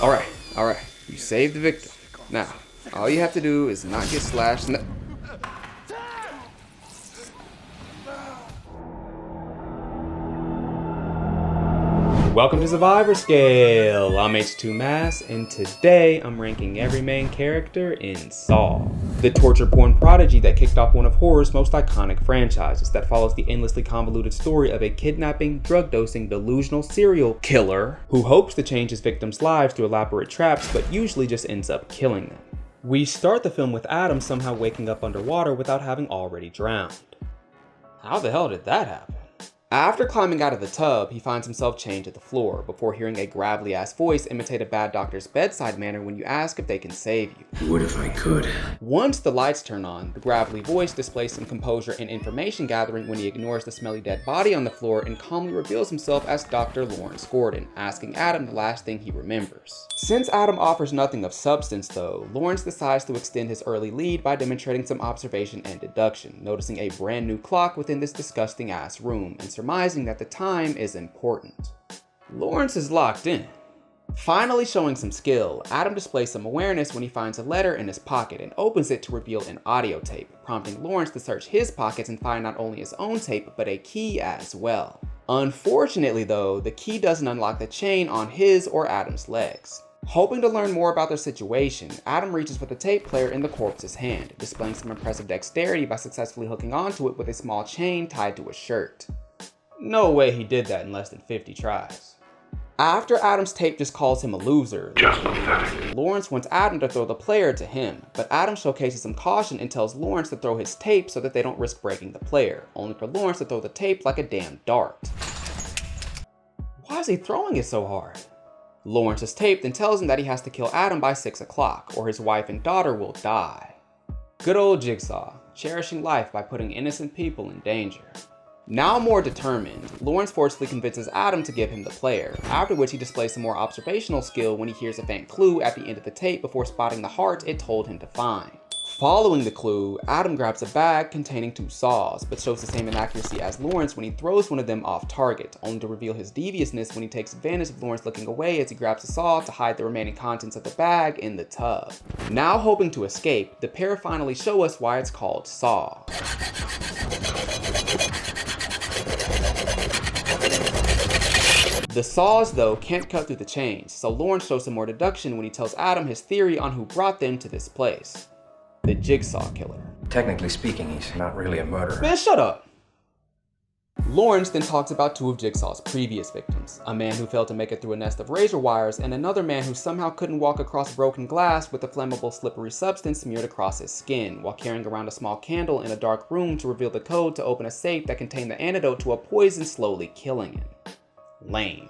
Alright. You saved the victim. Now, all you have to do is not get slashed in the... Welcome to Survivor Scale. I'm H2 Mass, and today I'm ranking every main character in Saw, the torture porn prodigy that kicked off one of horror's most iconic franchises that follows the endlessly convoluted story of a kidnapping, drug-dosing, delusional serial killer who hopes to change his victims' lives through elaborate traps, but usually just ends up killing them. We start the film with Adam somehow waking up underwater without having already drowned. How the hell did that happen? After climbing out of the tub, he finds himself chained to the floor before hearing a gravelly-ass voice imitate a bad doctor's bedside manner when you ask if they can save you. What if I could? Once the lights turn on, the gravelly voice displays some composure and information gathering when he ignores the smelly dead body on the floor and calmly reveals himself as Dr. Lawrence Gordon, asking Adam the last thing he remembers. Since Adam offers nothing of substance though, Lawrence decides to extend his early lead by demonstrating some observation and deduction, noticing a brand new clock within this disgusting ass room and surmising that the time is important. Lawrence is locked in. Finally showing some skill, Adam displays some awareness when he finds a letter in his pocket and opens it to reveal an audio tape, prompting Lawrence to search his pockets and find not only his own tape, but a key as well. Unfortunately though, the key doesn't unlock the chain on his or Adam's legs. Hoping to learn more about their situation, Adam reaches for the tape player in the corpse's hand, displaying some impressive dexterity by successfully hooking onto it with a small chain tied to his shirt. No way he did that in less than 50 tries. After Adam's tape just calls him a loser, Lawrence wants Adam to throw the player to him, but Adam showcases some caution and tells Lawrence to throw his tape so that they don't risk breaking the player, only for Lawrence to throw the tape like a damn dart. Why is he throwing it so hard? Lawrence is taped and tells him that he has to kill Adam by 6 o'clock, or his wife and daughter will die. Good old Jigsaw, cherishing life by putting innocent people in danger. Now more determined, Lawrence forcefully convinces Adam to give him the player, after which he displays some more observational skill when he hears a faint clue at the end of the tape before spotting the heart it told him to find. Following the clue, Adam grabs a bag containing 2 saws, but shows the same inaccuracy as Lawrence when he throws one of them off target, only to reveal his deviousness when he takes advantage of Lawrence looking away as he grabs a saw to hide the remaining contents of the bag in the tub. Now hoping to escape, the pair finally show us why it's called Saw. The saws, though, can't cut through the chains, so Lawrence shows some more deduction when he tells Adam his theory on who brought them to this place. The Jigsaw Killer. Technically speaking, he's not really a murderer. Man, shut up! Lawrence then talks about 2 of Jigsaw's previous victims, a man who failed to make it through a nest of razor wires, and another man who somehow couldn't walk across broken glass with a flammable slippery substance smeared across his skin, while carrying around a small candle in a dark room to reveal the code to open a safe that contained the antidote to a poison slowly killing him. Lame.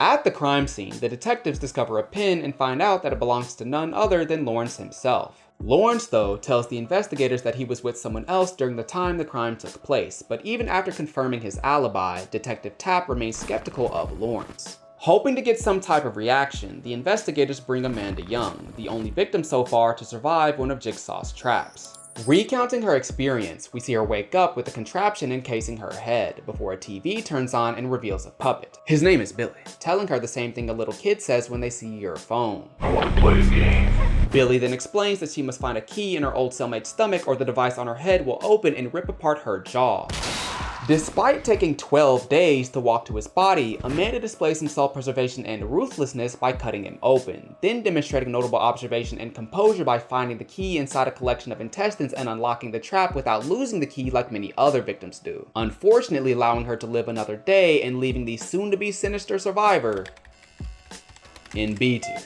At the crime scene, the detectives discover a pin and find out that it belongs to none other than Lawrence himself. Lawrence, though, tells the investigators that he was with someone else during the time the crime took place, but even after confirming his alibi, Detective Tapp remains skeptical of Lawrence. Hoping to get some type of reaction, the investigators bring Amanda Young, the only victim so far to survive one of Jigsaw's traps. Recounting her experience, we see her wake up with a contraption encasing her head, before a TV turns on and reveals a puppet. His name is Billy, telling her the same thing a little kid says when they see your phone. I want to play a game. Billy then explains that she must find a key in her old cellmate's stomach or the device on her head will open and rip apart her jaw. Despite taking 12 days to walk to his body, Amanda displays some self-preservation and ruthlessness by cutting him open, then demonstrating notable observation and composure by finding the key inside a collection of intestines and unlocking the trap without losing the key like many other victims do, unfortunately allowing her to live another day and leaving the soon-to-be sinister survivor in B tier.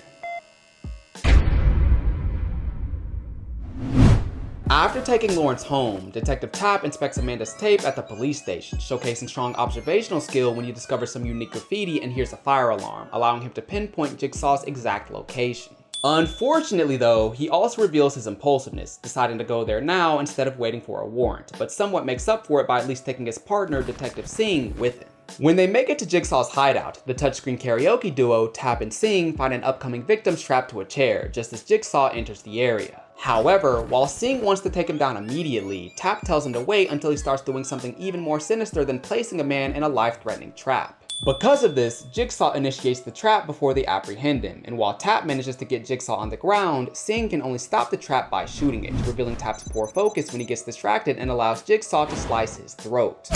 After taking Lawrence home, Detective Tapp inspects Amanda's tape at the police station, showcasing strong observational skill when he discovers some unique graffiti and hears a fire alarm, allowing him to pinpoint Jigsaw's exact location. Unfortunately though, he also reveals his impulsiveness, deciding to go there now instead of waiting for a warrant, but somewhat makes up for it by at least taking his partner, Detective Singh, with him. When they make it to Jigsaw's hideout, the touchscreen karaoke duo, Tapp and Singh, find an upcoming victim strapped to a chair, just as Jigsaw enters the area. However, while Singh wants to take him down immediately, Tapp tells him to wait until he starts doing something even more sinister than placing a man in a life-threatening trap. Because of this, Jigsaw initiates the trap before they apprehend him, and while Tap manages to get Jigsaw on the ground, Sing can only stop the trap by shooting it, revealing Tap's poor focus when he gets distracted and allows Jigsaw to slice his throat.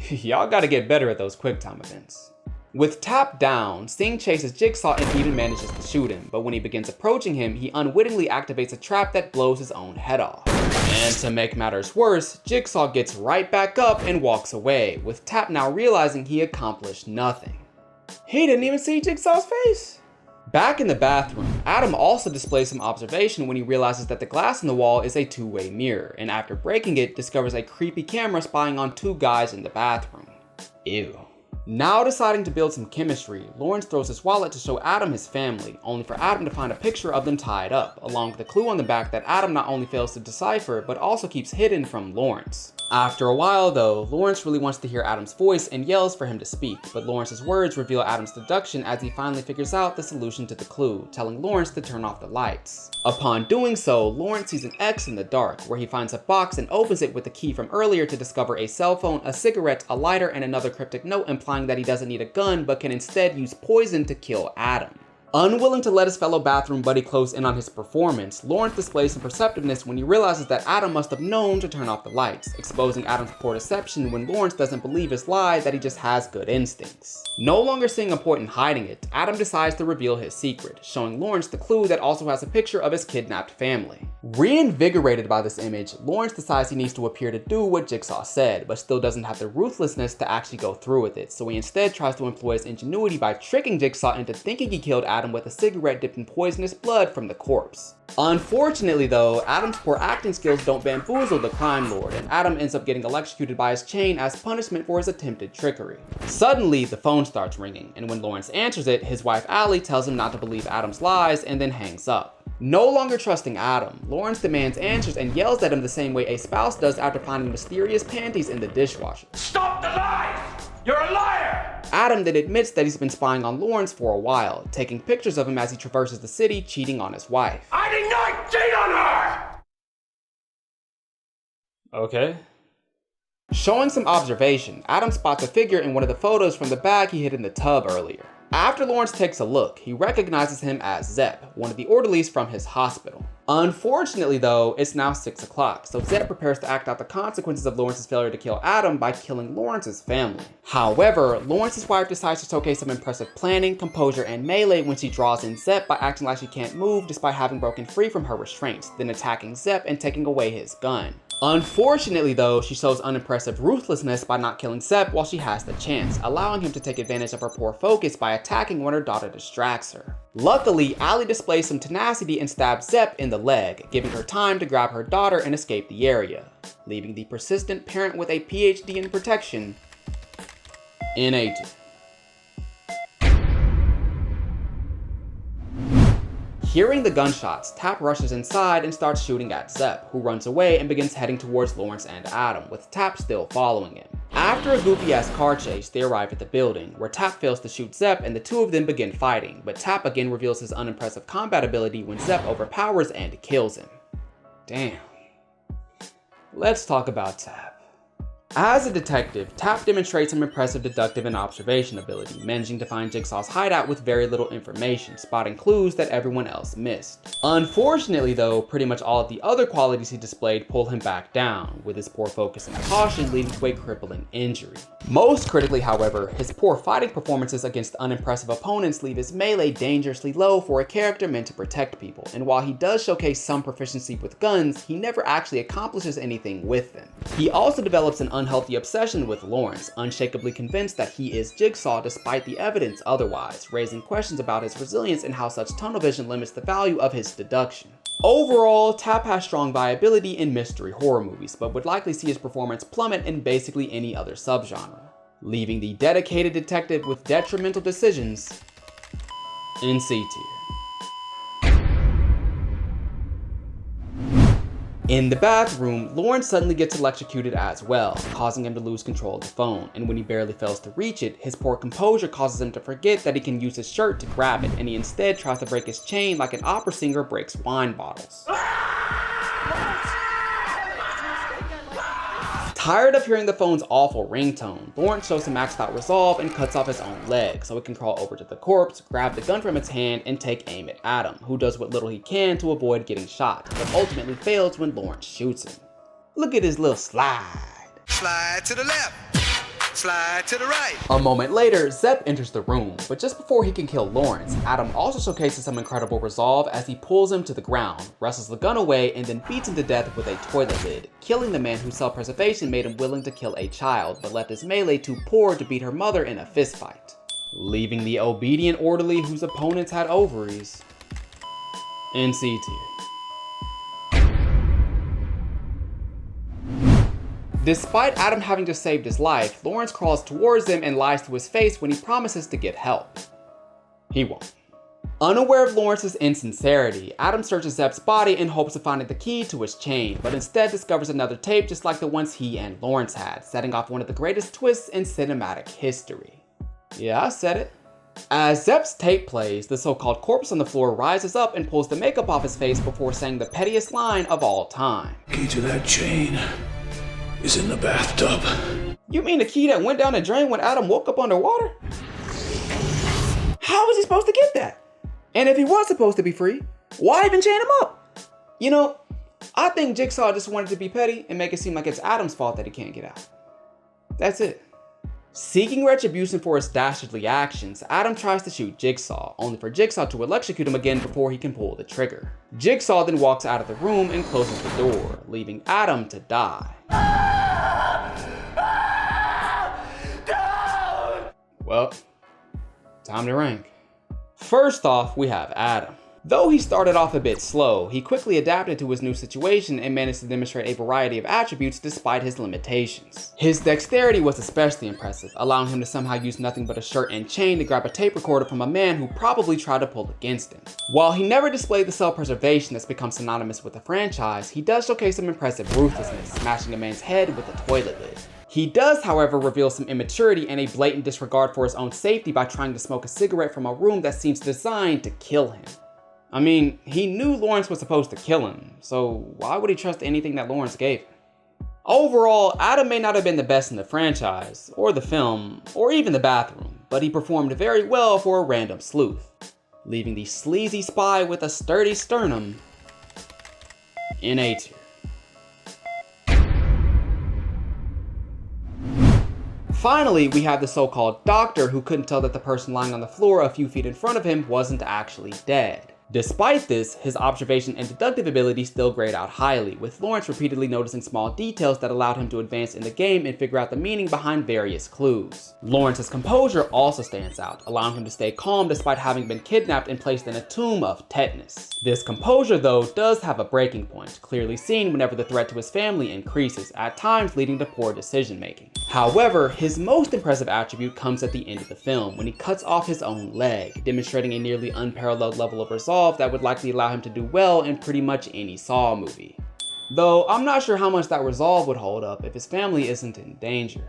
Y'all gotta get better at those QuickTime events. With Tap down, Sing chases Jigsaw and even manages to shoot him, but when he begins approaching him, he unwittingly activates a trap that blows his own head off. And to make matters worse, Jigsaw gets right back up and walks away, with Tap now realizing he accomplished nothing. He didn't even see Jigsaw's face! Back in the bathroom, Adam also displays some observation when he realizes that the glass in the wall is a two-way mirror, and after breaking it, discovers a creepy camera spying on two guys in the bathroom. Ew. Now deciding to build some chemistry, Lawrence throws his wallet to show Adam his family, only for Adam to find a picture of them tied up, along with a clue on the back that Adam not only fails to decipher, but also keeps hidden from Lawrence. After a while though, Lawrence really wants to hear Adam's voice and yells for him to speak, but Lawrence's words reveal Adam's deduction as he finally figures out the solution to the clue, telling Lawrence to turn off the lights. Upon doing so, Lawrence sees an X in the dark, where he finds a box and opens it with the key from earlier to discover a cell phone, a cigarette, a lighter, and another cryptic note implying that he doesn't need a gun but can instead use poison to kill Adam. Unwilling to let his fellow bathroom buddy close in on his performance, Lawrence displays some perceptiveness when he realizes that Adam must have known to turn off the lights, exposing Adam's poor deception when Lawrence doesn't believe his lie that he just has good instincts. No longer seeing a point in hiding it, Adam decides to reveal his secret, showing Lawrence the clue that also has a picture of his kidnapped family. Reinvigorated by this image, Lawrence decides he needs to appear to do what Jigsaw said, but still doesn't have the ruthlessness to actually go through with it, so he instead tries to employ his ingenuity by tricking Jigsaw into thinking he killed Adam with a cigarette dipped in poisonous blood from the corpse. Unfortunately though, Adam's poor acting skills don't bamboozle the crime lord, and Adam ends up getting electrocuted by his chain as punishment for his attempted trickery. Suddenly, the phone starts ringing, and when Lawrence answers it, his wife Allie tells him not to believe Adam's lies and then hangs up. No longer trusting Adam, Lawrence demands answers and yells at him the same way a spouse does after finding mysterious panties in the dishwasher. Stop the lies! You're a liar! Adam then admits that he's been spying on Lawrence for a while, taking pictures of him as he traverses the city cheating on his wife. I did not cheat on her! Okay. Showing some observation, Adam spots a figure in one of the photos from the bag he hid in the tub earlier. After Lawrence takes a look, he recognizes him as Zepp, one of the orderlies from his hospital. Unfortunately though, it's now 6 o'clock, so Zepp prepares to act out the consequences of Lawrence's failure to kill Adam by killing Lawrence's family. However, Lawrence's wife decides to showcase some impressive planning, composure, and melee when she draws in Zepp by acting like she can't move despite having broken free from her restraints, then attacking Zepp and taking away his gun. Unfortunately though, she shows unimpressive ruthlessness by not killing Zepp while she has the chance, allowing him to take advantage of her poor focus by attacking when her daughter distracts her. Luckily, Allie displays some tenacity and stabs Zepp in the leg, giving her time to grab her daughter and escape the area, leaving the persistent parent with a PhD in protection in A tier. Hearing the gunshots, Tap rushes inside and starts shooting at Zepp, who runs away and begins heading towards Lawrence and Adam, with Tap still following him. After a goofy-ass car chase, they arrive at the building, where Tap fails to shoot Zepp and the two of them begin fighting, but Tap again reveals his unimpressive combat ability when Zepp overpowers and kills him. Damn. Let's talk about Tap. As a detective, Tap demonstrates some impressive deductive and observation ability, managing to find Jigsaw's hideout with very little information, spotting clues that everyone else missed. Unfortunately though, pretty much all of the other qualities he displayed pull him back down, with his poor focus and caution leading to a crippling injury. Most critically however, his poor fighting performances against unimpressive opponents leave his melee dangerously low for a character meant to protect people, and while he does showcase some proficiency with guns, he never actually accomplishes anything with them. He also develops an unhealthy obsession with Lawrence, unshakably convinced that he is Jigsaw despite the evidence otherwise, raising questions about his resilience and how such tunnel vision limits the value of his deduction. Overall, Tap has strong viability in mystery horror movies, but would likely see his performance plummet in basically any other subgenre, leaving the dedicated detective with detrimental decisions in C tier. In the bathroom, Lawrence suddenly gets electrocuted as well, causing him to lose control of the phone, and when he barely fails to reach it, his poor composure causes him to forget that he can use his shirt to grab it, and he instead tries to break his chain like an opera singer breaks wine bottles. Tired of hearing the phone's awful ringtone, Lawrence shows some maxed out resolve and cuts off his own leg so it can crawl over to the corpse, grab the gun from its hand, and take aim at Adam, who does what little he can to avoid getting shot, but ultimately fails when Lawrence shoots him. Look at his little slide. Slide to the left. Slide to the right. A moment later, Zep enters the room, but just before he can kill Lawrence, Adam also showcases some incredible resolve as he pulls him to the ground, wrestles the gun away, and then beats him to death with a toilet lid, killing the man whose self-preservation made him willing to kill a child, but left his melee too poor to beat her mother in a fistfight, leaving the obedient orderly whose opponents had ovaries in C tier. Despite Adam having just saved his life, Lawrence crawls towards him and lies to his face when he promises to get help. He won't. Unaware of Lawrence's insincerity, Adam searches Zep's body in hopes of finding the key to his chain, but instead discovers another tape just like the ones he and Lawrence had, setting off one of the greatest twists in cinematic history. Yeah, I said it. As Zep's tape plays, the so-called corpse on the floor rises up and pulls the makeup off his face before saying the pettiest line of all time. Key to that chain is in the bathtub. You mean the key that went down the drain when Adam woke up underwater? How was he supposed to get that? And if he was supposed to be free, why even chain him up? You know, I think Jigsaw just wanted to be petty and make it seem like it's Adam's fault that he can't get out. That's it. Seeking retribution for his dastardly actions, Adam tries to shoot Jigsaw, only for Jigsaw to electrocute him again before he can pull the trigger. Jigsaw then walks out of the room and closes the door, leaving Adam to die. Well, time to rank. First off, we have Adam. Though he started off a bit slow, he quickly adapted to his new situation and managed to demonstrate a variety of attributes despite his limitations. His dexterity was especially impressive, allowing him to somehow use nothing but a shirt and chain to grab a tape recorder from a man who probably tried to pull against him. While he never displayed the self-preservation that's become synonymous with the franchise, he does showcase some impressive ruthlessness, smashing a man's head with a toilet lid. He does, however, reveal some immaturity and a blatant disregard for his own safety by trying to smoke a cigarette from a room that seems designed to kill him. I mean, he knew Lawrence was supposed to kill him, so why would he trust anything that Lawrence gave him? Overall, Adam may not have been the best in the franchise, or the film, or even the bathroom, but he performed very well for a random sleuth, leaving the sleazy spy with a sturdy sternum in A tier. Finally, we have the so-called doctor who couldn't tell that the person lying on the floor a few feet in front of him wasn't actually dead. Despite this, his observation and deductive abilities still grade out highly, with Lawrence repeatedly noticing small details that allowed him to advance in the game and figure out the meaning behind various clues. Lawrence's composure also stands out, allowing him to stay calm despite having been kidnapped and placed in a tomb of tetanus. This composure, though, does have a breaking point, clearly seen whenever the threat to his family increases, at times leading to poor decision making. However, his most impressive attribute comes at the end of the film, when he cuts off his own leg, demonstrating a nearly unparalleled level of resolve that would likely allow him to do well in pretty much any Saw movie. Though I'm not sure how much that resolve would hold up if his family isn't in danger.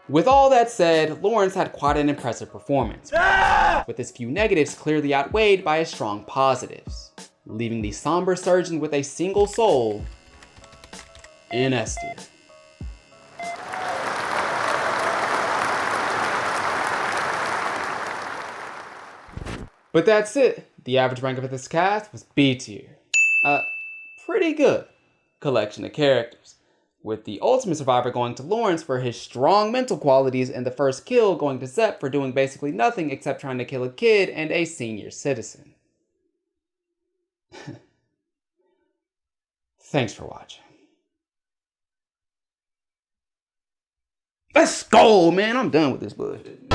With all that said, Lawrence had quite an impressive performance, with his few negatives clearly outweighed by his strong positives, leaving the somber surgeon with a single soul in S tier. But that's it. The average rank of this cast was B tier. Pretty good collection of characters, with the ultimate survivor going to Lawrence for his strong mental qualities and the first kill going to Zep for doing basically nothing except trying to kill a kid and a senior citizen. Thanks for watching. Let's go, man. I'm done with this bullshit.